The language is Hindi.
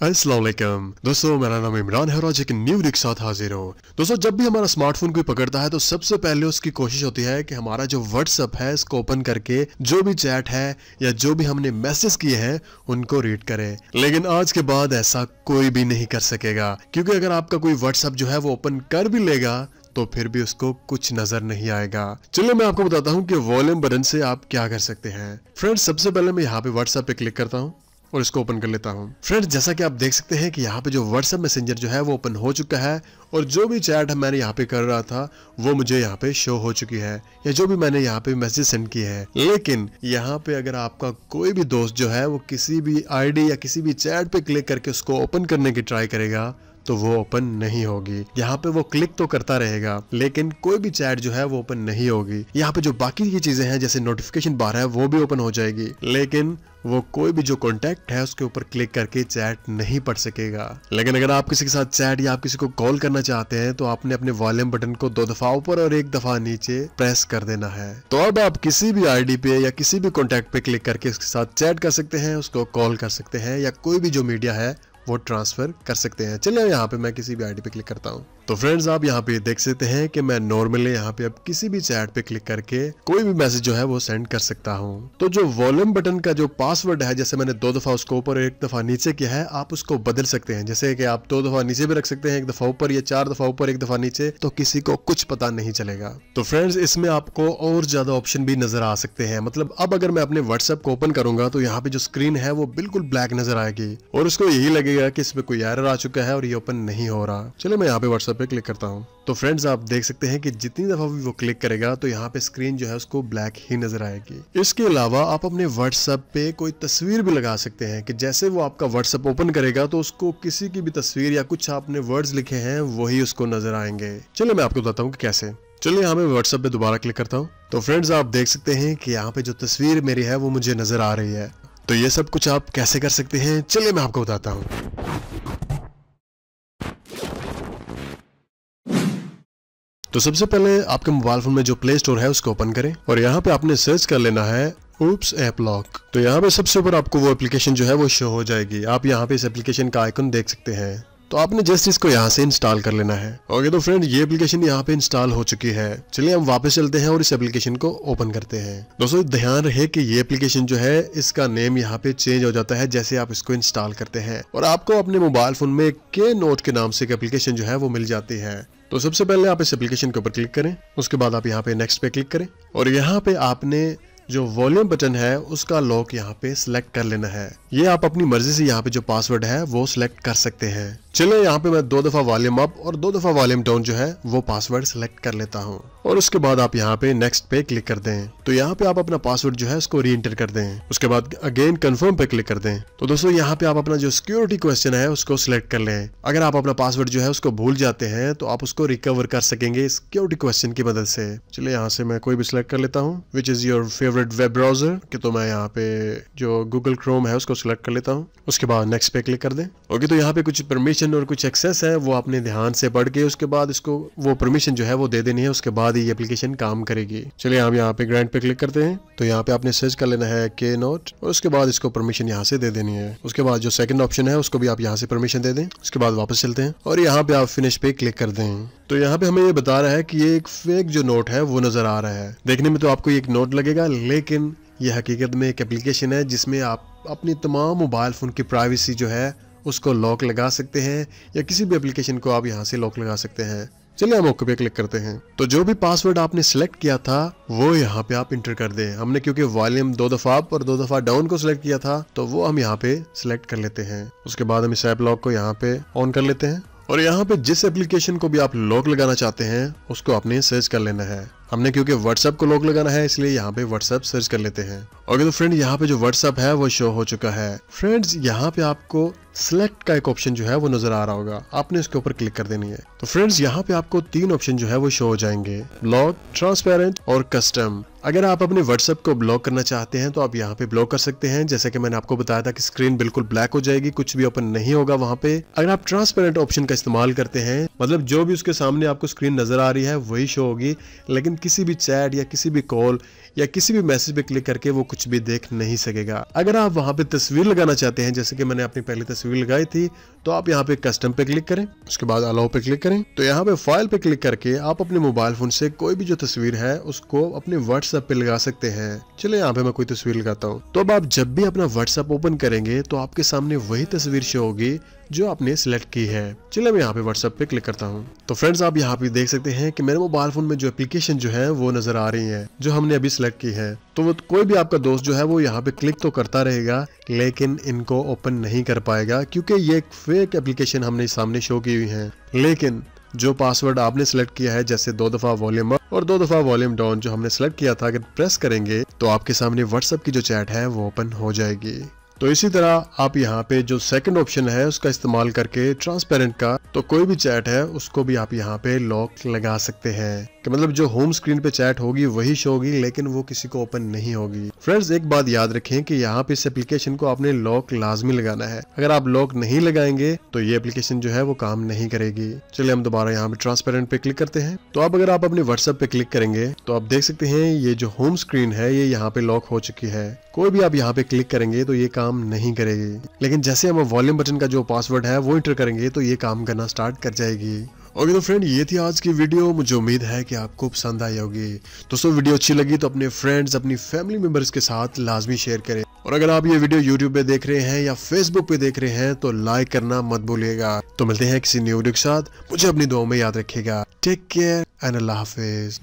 अस्सलाम वालेकुम दोस्तों, मेरा नाम इमरान है और आज एक न्यू वीडियो के साथ हाजिर हूँ। दोस्तों, जब भी हमारा स्मार्टफोन कोई पकड़ता है तो सबसे पहले उसकी कोशिश होती है कि हमारा जो व्हाट्सएप है इसको ओपन करके जो भी चैट है या जो भी हमने मैसेज किए हैं उनको रीड करे। लेकिन आज के बाद ऐसा कोई भी नहीं कर सकेगा, क्योंकि अगर आपका कोई व्हाट्सएप जो है वो ओपन कर भी लेगा तो फिर भी उसको कुछ नजर नहीं आएगा। चलिए मैं आपको बताता हूँ कि वॉल्यूम बटन से आप क्या कर सकते हैं। फ्रेंड्स, सबसे पहले मैं यहाँ पे व्हाट्सएप पे क्लिक करता हूँ और इसको ओपन कर लेता हूँ। फ्रेंड्स, जैसा कि आप देख सकते हैं कि यहाँ पे जो व्हाट्सएप मैसेंजर जो है वो ओपन हो चुका है और जो भी चैट मैंने यहाँ पे कर रहा था वो मुझे यहाँ पे शो हो चुकी है, या जो भी मैंने यहाँ पे मैसेज सेंड किए हैं। लेकिन यहाँ पे अगर आपका कोई भी दोस्त जो है वो किसी भी आईडी या किसी भी चैट पे क्लिक करके उसको ओपन करने की ट्राई करेगा तो वो ओपन नहीं होगी। यहाँ पे वो क्लिक तो करता रहेगा लेकिन कोई भी चैट जो है वो ओपन नहीं होगी। यहाँ पे जो बाकी की चीजें हैं जैसे नोटिफिकेशन बार है वो भी ओपन हो जाएगी, लेकिन वो कोई भी जो कॉन्टेक्ट है उसके ऊपर क्लिक करके चैट नहीं पढ़ सकेगा। लेकिन अगर आप किसी के साथ चैट या आप किसी को कॉल करना चाहते हैं तो आपने अपने वॉल्यूम बटन को 2 दफा ऊपर और 1 दफा नीचे प्रेस कर देना है। तो अब आप किसी भी आईडी पे या किसी भी कॉन्टेक्ट पे क्लिक करके उसके साथ चैट कर सकते हैं, उसको कॉल कर सकते हैं या कोई भी जो मीडिया है वो ट्रांसफर कर सकते हैं। चलिए यहाँ पे मैं किसी भी आईडी पे क्लिक करता हूँ। तो फ्रेंड्स, आप यहाँ पे देख सकते हैं कि मैं नॉर्मली यहाँ पे अब किसी भी चैट पे क्लिक करके कोई भी मैसेज जो है वो सेंड कर सकता हूँ। तो जो वॉल्यूम बटन का जो पासवर्ड है, जैसे मैंने 2 दफा उसको ऊपर 1 दफा नीचे किया है, आप उसको बदल सकते हैं। जैसे कि आप 2 दफा नीचे भी रख सकते हैं, 1 दफा ऊपर या 4 दफा ऊपर 1 दफा नीचे, तो किसी को कुछ पता नहीं चलेगा। तो फ्रेंड्स, इसमें आपको और ज्यादा ऑप्शन भी नजर आ सकते हैं। मतलब अब अगर मैं अपने व्हाट्सएप को ओपन करूंगा तो यहाँ पे जो स्क्रीन है वो बिल्कुल ब्लैक नजर आएगी और उसको यही लगेगा कि इसमें कोई एरर आ चुका है और ये ओपन नहीं हो रहा। चलिए मैं यहाँ पे व्हाट्सएप पे क्लिक करता हूँ। तो फ्रेंड्स, आप देख सकते हैं कि जितनी दफा भी वो क्लिक करेगा तो यहाँ पे स्क्रीन जो है उसको ब्लैक ही नजर आएगी। इसके अलावा आप अपने व्हाट्सएप पे कोई तस्वीर भी लगा सकते हैं कि जैसे वो आपका व्हाट्सएप ओपन करेगा तो उसको किसी की भी तस्वीर या कुछ आपने वर्ड्स लिखे हैं वही उसको नजर आएंगे। चलिए मैं आपको बताता हूँ कि कैसे। चलिए यहाँ पे व्हाट्सएप पे दोबारा क्लिक करता हूँ। तो फ्रेंड्स, आप देख सकते हैं कि यहाँ पे जो तस्वीर मेरी है वो मुझे नजर आ रही है। तो ये सब कुछ आप कैसे कर सकते हैं, चलिए मैं आपको बताता हूँ। तो सबसे पहले आपके मोबाइल फोन में जो प्ले स्टोर है उसको ओपन करें और यहाँ पे आपने सर्च कर लेना है ऊप्स ऐप लॉक। तो यहाँ पे सबसे ऊपर आपको वो एप्लीकेशन जो है वो शो हो जाएगी। आप यहाँ पे इस एप्लीकेशन का आइकन देख सकते हैं। तो आपने जस्ट इसको यहाँ से इंस्टॉल कर लेना है। ओके, तो फ्रेंड, ये एप्लीकेशन यहाँ पे इंस्टॉल हो चुकी है। चलिए हम वापस चलते हैं और इस एप्लीकेशन को ओपन करते हैं। दोस्तों, ध्यान रहे कि ये एप्लीकेशन जो है इसका नेम यहाँ पे चेंज हो जाता है जैसे आप इसको इंस्टॉल करते हैं और आपको अपने मोबाइल फोन में Keynote के नाम से एक एप्लीकेशन जो है वो मिल जाती है। तो सबसे पहले आप इस एप्लीकेशन के ऊपर क्लिक करें, उसके बाद आप यहाँ पे नेक्स्ट पे क्लिक करें और यहाँ पे आपने जो वॉल्यूम बटन है उसका लॉक यहाँ पे सिलेक्ट कर लेना है। ये आप अपनी मर्जी से यहाँ पे जो पासवर्ड है वो सिलेक्ट कर सकते हैं। चलिए यहाँ पे मैं 2 दफा वॉल्यूम अप और 2 दफा वॉल्यूम डाउन जो है वो पासवर्ड सिलेक्ट कर लेता हूँ और उसके बाद आप यहाँ पे नेक्स्ट पे क्लिक कर दें। तो यहाँ पे आप अपना पासवर्ड जो है उसको री एंटर कर दें, उसके बाद अगेन कंफर्म पे क्लिक कर दें। तो दोस्तों, यहाँ पे आप अपना जो सिक्योरिटी क्वेश्चन है उसको सिलेक्ट कर लें। अगर आप अपना पासवर्ड जो है उसको भूल जाते हैं तो आप उसको रिकवर कर सकेंगे सिक्योरिटी क्वेश्चन की मदद से। चलिए यहाँ से मैं कोई भी सिलेक्ट कर लेता हूँ, which is your favourite web browser कि तो मैं यहाँ पे जो गूगल क्रोम है उसको सिलेक्ट कर लेता हूँ, उसके बाद नेक्स्ट पे क्लिक कर दें। ओके, तो यहाँ पे कुछ परमिशन और कुछ एक्सेस है वो आपने ध्यान से पढ़ के उसके बाद इसको वो परमिशन जो है वो दे देनी है, उसके बाद ये एप्लीकेशन काम करेगी। चलिए हम यहाँ पे ग्रांट पे क्लिक करते हैं। तो यहाँ पे आपने सर्च कर लेना है Keynote और उसके बाद इसको परमिशन यहाँ से दे देनी है। उसके बाद जो सेकंड ऑप्शन है उसको भी आप यहाँ से परमिशन दे दें, उसके बाद वापस चलते हैं और यहाँ पे आप फिनिश पे क्लिक कर दें। तो यहाँ पे हमें ये बता रहा है कि ये एक फेक जो नोट है वो नजर आ रहा है। देखने में तो आपको एक नोट लगेगा, लेकिन ये हकीकत में एक एप्लीकेशन है जिसमें आप अपनी तमाम मोबाइल फोन की प्राइवेसी जो है उसको लॉक लगा सकते हैं या किसी भी एप्लीकेशन को आप यहाँ से लॉक लगा सकते हैं। चलिए हम ओके पे क्लिक करते हैं। तो जो भी पासवर्ड आपने सिलेक्ट किया था वो यहाँ पे आप इंटर कर दें। हमने क्योंकि वॉल्यूम 2 दफा अप और 2 दफा डाउन को सिलेक्ट किया था तो वो हम यहाँ पे सिलेक्ट कर लेते हैं। उसके बाद हम इस ऐप लॉक को यहाँ पे ऑन कर लेते हैं और यहाँ पे जिस एप्लीकेशन को भी आप लॉक लगाना चाहते हैं उसको आपने सर्च कर लेना है। हमने क्योंकि व्हाट्सएप को लॉक लगाना है इसलिए यहाँ पे व्हाट्सएप सर्च कर लेते हैं। ओके, तो फ्रेंड, यहाँ पे जो व्हाट्सएप है वो शो हो चुका है। फ्रेंड्स, यहाँ पे आपको सिलेक्ट का एक ऑप्शन जो है वो नजर आ रहा होगा, आपने इसके ऊपर क्लिक कर देनी है। तो फ्रेंड्स, यहाँ पे आपको 3 ऑप्शन जो है वो शो हो जाएंगे, लॉक, ट्रांसपेरेंट और कस्टम। अगर आप अपने व्हाट्सएप को ब्लॉक करना चाहते हैं तो आप यहाँ पे ब्लॉक कर सकते हैं। जैसे कि मैंने आपको बताया था कि स्क्रीन बिल्कुल ब्लैक हो जाएगी, कुछ भी ओपन नहीं होगा वहां पे। अगर आप ट्रांसपेरेंट ऑप्शन का इस्तेमाल करते हैं, मतलब जो भी उसके सामने आपको स्क्रीन नजर आ रही है वही शो होगी, लेकिन किसी भी चैट या किसी भी कॉल या किसी भी मैसेज पे क्लिक करके वो कुछ भी देख नहीं सकेगा। अगर आप वहां पे तस्वीर लगाना चाहते हैं, जैसे कि मैंने अपनी पहली तस्वीर लगाई थी, तो आप यहाँ पे कस्टम पे क्लिक करें, उसके बाद अलाउ पे क्लिक करें। तो यहाँ पे फाइल पे क्लिक करके आप अपने मोबाइल फोन से कोई भी जो तस्वीर है उसको अपने व्हाट्सएप पे लगा सकते हैं। चलिए यहाँ पे मैं कोई तस्वीर लगाता हूँ। तो अब आप जब भी अपना व्हाट्सएप ओपन करेंगे तो आपके सामने वही तस्वीर शो होगी जो आपने सिलेक्ट की है। चलिए मैं यहाँ पे व्हाट्सएप पे क्लिक करता हूँ। तो फ्रेंड्स, आप यहाँ पे देख सकते हैं कि मेरे मोबाइल फोन में जो एप्लीकेशन जो है वो नजर आ रही है जो हमने अभी सिलेक्ट की है। तो वो कोई भी आपका दोस्त जो है वो यहाँ पे क्लिक तो करता रहेगा लेकिन इनको ओपन नहीं कर पाएगा, क्योंकि ये एक फेक एप्लीकेशन हमने सामने शो की हुई है। लेकिन जो पासवर्ड आपने सिलेक्ट किया है, जैसे 2 दफा वॉल्यूम अप और 2 दफा वॉल्यूम डाउन जो हमने सिलेक्ट किया था, अगर प्रेस करेंगे तो आपके सामने व्हाट्सएप की जो चैट है वो ओपन हो जाएगी। तो इसी तरह आप यहाँ पे जो सेकंड ऑप्शन है उसका इस्तेमाल करके ट्रांसपेरेंट का, तो कोई भी चैट है उसको भी आप यहाँ पे लॉक लगा सकते हैं कि मतलब जो होम स्क्रीन पे चैट होगी वही शो होगी लेकिन वो किसी को ओपन नहीं होगी। फ्रेंड्स, एक बात याद रखें कि यहाँ पे इस एप्लीकेशन को आपने लॉक लाजमी लगाना है। अगर आप लॉक नहीं लगाएंगे तो ये एप्लीकेशन जो है वो काम नहीं करेगी। चलिए हम दोबारा यहाँ पे ट्रांसपेरेंट पे क्लिक करते हैं। तो अब अगर आप अपने व्हाट्सएप पे क्लिक करेंगे तो आप देख सकते हैं ये जो होम स्क्रीन है ये यहाँ पे लॉक हो चुकी है। कोई भी आप यहाँ पे क्लिक करेंगे तो ये काम नहीं करेगी, लेकिन जैसे हम वॉल्यूम बटन का जो पासवर्ड है वो एंटर करेंगे तो ये काम करना स्टार्ट कर जाएगी। ओके तो फ्रेंड, ये थी आज की वीडियो। मुझे उम्मीद है कि आपको पसंद आई होगी। दोस्तों, वीडियो अच्छी लगी तो अपने फ्रेंड्स, अपनी फैमिली मेंबर्स के साथ लाजमी शेयर करें। और अगर आप ये वीडियो यूट्यूब पे देख रहे हैं या फेसबुक पे देख रहे हैं तो लाइक करना मत भूलिएगा। तो मिलते हैं किसी न्यू वीडियो के साथ। मुझे अपनी दुआओं में याद रखिएगा। टेक केयर एंड अल्लाह हाफिज।